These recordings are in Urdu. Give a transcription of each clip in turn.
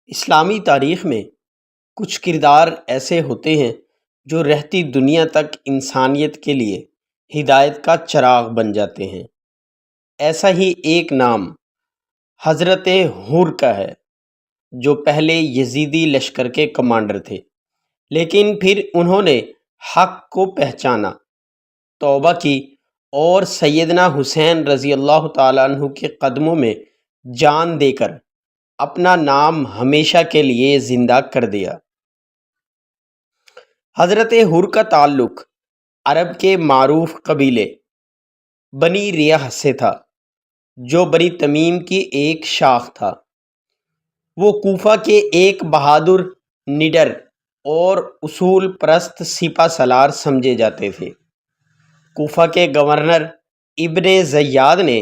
اسلامی تاریخ میں کچھ کردار ایسے ہوتے ہیں جو رہتی دنیا تک انسانیت کے لیے ہدایت کا چراغ بن جاتے ہیں۔ ایسا ہی ایک نام حضرت حر کا ہے، جو پہلے یزیدی لشکر کے کمانڈر تھے، لیکن پھر انہوں نے حق کو پہچانا، توبہ کی اور سیدنا حسین رضی اللہ تعالیٰ عنہ کے قدموں میں جان دے کر اپنا نام ہمیشہ کے لیے زندہ کر دیا۔ حضرت حر کا تعلق عرب کے معروف قبیلے بنی ریح سے تھا، جو بنی تمیم کی ایک شاخ تھا۔ وہ کوفہ کے ایک بہادر، نڈر اور اصول پرست سپہ سالار سمجھے جاتے تھے۔ کوفہ کے گورنر ابن زیاد نے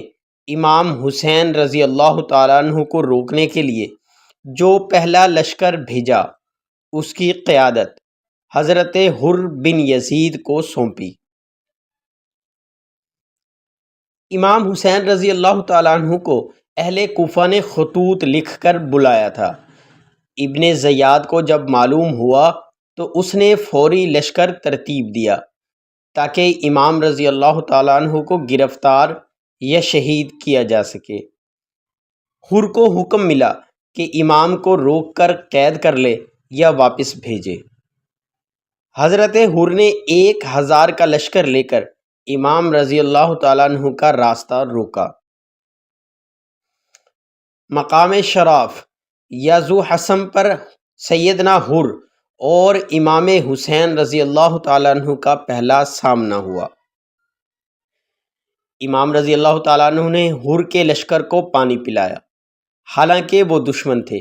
امام حسین رضی اللہ تعالیٰ عنہ کو روکنے کے لیے جو پہلا لشکر بھیجا، اس کی قیادت حضرت حر بن یزید کو سونپی۔ امام حسین رضی اللہ تعالیٰ عنہ کو اہل کوفہ نے خطوط لکھ کر بلایا تھا۔ ابن زیاد کو جب معلوم ہوا تو اس نے فوری لشکر ترتیب دیا تاکہ امام رضی اللہ تعالیٰ عنہ کو گرفتار یا شہید کیا جا سکے۔ حر کو حکم ملا کہ امام کو روک کر قید کر لے یا واپس بھیجے۔ حضرت حر نے 1000 کا لشکر لے کر امام رضی اللہ تعالیٰ عنہ کا راستہ روکا۔ مقام شراف یا ذو حسم پر سیدنا حر اور امام حسین رضی اللہ تعالیٰ عنہ کا پہلا سامنا ہوا۔ امام رضی اللہ تعالیٰ عنہ نے حر کے لشکر کو پانی پلایا، حالانکہ وہ دشمن تھے۔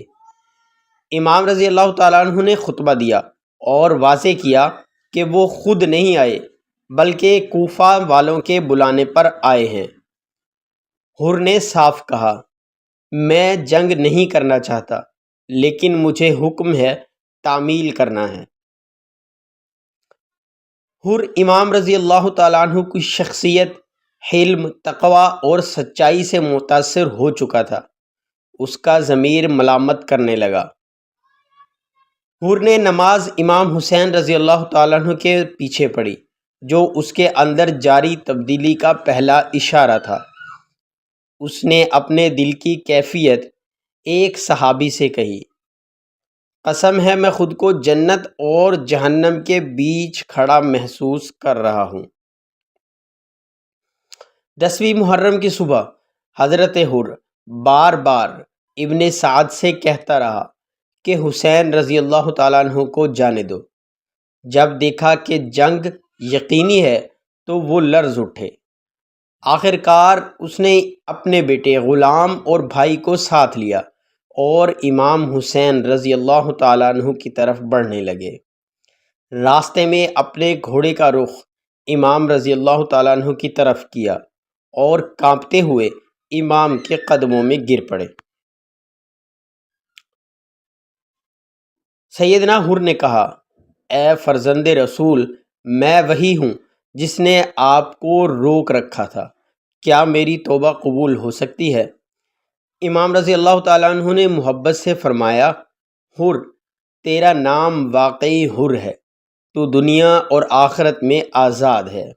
امام رضی اللہ تعالیٰ عنہ نے خطبہ دیا اور واضح کیا کہ وہ خود نہیں آئے بلکہ کوفہ والوں کے بلانے پر آئے ہیں۔ حر نے صاف کہا، میں جنگ نہیں کرنا چاہتا، لیکن مجھے حکم ہے تعمیل کرنا ہے۔ حر امام رضی اللہ تعالیٰ عنہ کی شخصیت، حلم، تقوی اور سچائی سے متاثر ہو چکا تھا۔ اس کا ضمیر ملامت کرنے لگا۔ حر نے نماز امام حسین رضی اللہ تعالیٰ عنہ کے پیچھے پڑھی، جو اس کے اندر جاری تبدیلی کا پہلا اشارہ تھا۔ اس نے اپنے دل کی کیفیت ایک صحابی سے کہی، قسم ہے میں خود کو جنت اور جہنم کے بیچ کھڑا محسوس کر رہا ہوں۔ 10ویں محرم کی صبح حضرت حر بار بار ابن سعد سے کہتا رہا کہ حسین رضی اللہ تعالیٰ عنہ کو جانے دو۔ جب دیکھا کہ جنگ یقینی ہے تو وہ لرز اٹھے۔ آخر کار اس نے اپنے بیٹے، غلام اور بھائی کو ساتھ لیا اور امام حسین رضی اللہ تعالیٰ عنہ کی طرف بڑھنے لگے۔ راستے میں اپنے گھوڑے کا رخ امام رضی اللہ تعالیٰ عنہ کی طرف کیا اور کانپتے ہوئے امام کے قدموں میں گر پڑے۔ سیدنا حر نے کہا، اے فرزند رسول، میں وہی ہوں جس نے آپ کو روک رکھا تھا، کیا میری توبہ قبول ہو سکتی ہے؟ امام رضی اللہ تعالیٰ عنہ نے محبت سے فرمایا، حر، تیرا نام واقعی حر ہے، تو دنیا اور آخرت میں آزاد ہے۔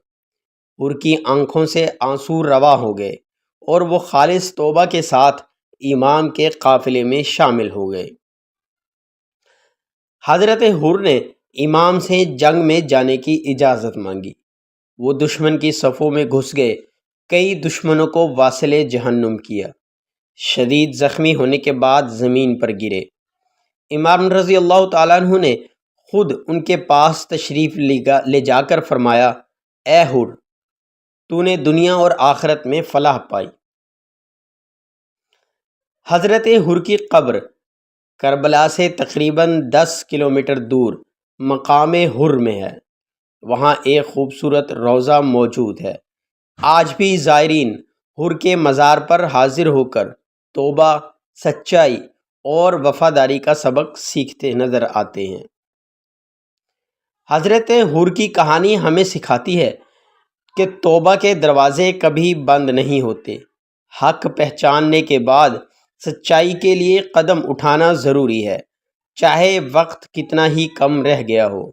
حر کی آنکھوں سے آنسو روا ہو گئے اور وہ خالص توبہ کے ساتھ امام کے قافلے میں شامل ہو گئے۔ حضرت حر نے امام سے جنگ میں جانے کی اجازت مانگی۔ وہ دشمن کی صفوں میں گھس گئے، کئی دشمنوں کو واصل جہنم کیا، شدید زخمی ہونے کے بعد زمین پر گرے۔ امام رضی اللہ تعالیٰ عنہ نے خود ان کے پاس تشریف لے جا کر فرمایا، اے حر، تو نے دنیا اور آخرت میں فلاح پائی۔ حضرت حر کی قبر کربلا سے تقریباً 10 کلومیٹر دور مقام حر میں ہے۔ وہاں ایک خوبصورت روضہ موجود ہے۔ آج بھی زائرین حر کے مزار پر حاضر ہو کر توبہ، سچائی اور وفاداری کا سبق سیکھتے نظر آتے ہیں۔ حضرت حر کی کہانی ہمیں سکھاتی ہے کہ توبہ کے دروازے کبھی بند نہیں ہوتے۔ حق پہچاننے کے بعد سچائی کے لیے قدم اٹھانا ضروری ہے، چاہے وقت کتنا ہی کم رہ گیا ہو۔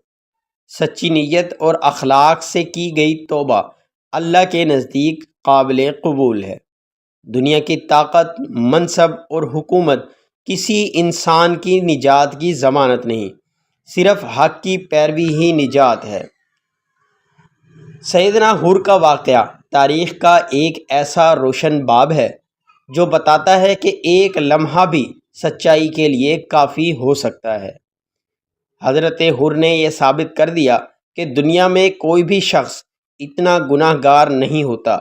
سچی نیت اور اخلاق سے کی گئی توبہ اللہ کے نزدیک قابل قبول ہے۔ دنیا کی طاقت، منصب اور حکومت کسی انسان کی نجات کی ضمانت نہیں، صرف حق کی پیروی ہی نجات ہے۔ سیدنا حور کا واقعہ تاریخ کا ایک ایسا روشن باب ہے جو بتاتا ہے کہ ایک لمحہ بھی سچائی کے لیے کافی ہو سکتا ہے۔ حضرت حور نے یہ ثابت کر دیا کہ دنیا میں کوئی بھی شخص اتنا گناہ گار نہیں ہوتا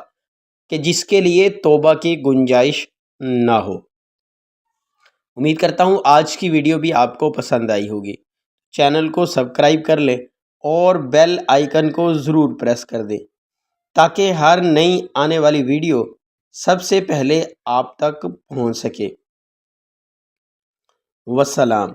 کہ جس کے لیے توبہ کی گنجائش نہ ہو۔ امید کرتا ہوں آج کی ویڈیو بھی آپ کو پسند آئی ہوگی۔ چینل کو سبسکرائب کر لیں اور بیل آئیکن کو ضرور پریس کر دیں تاکہ ہر نئی آنے والی ویڈیو سب سے پہلے آپ تک پہنچ سکے۔ والسلام۔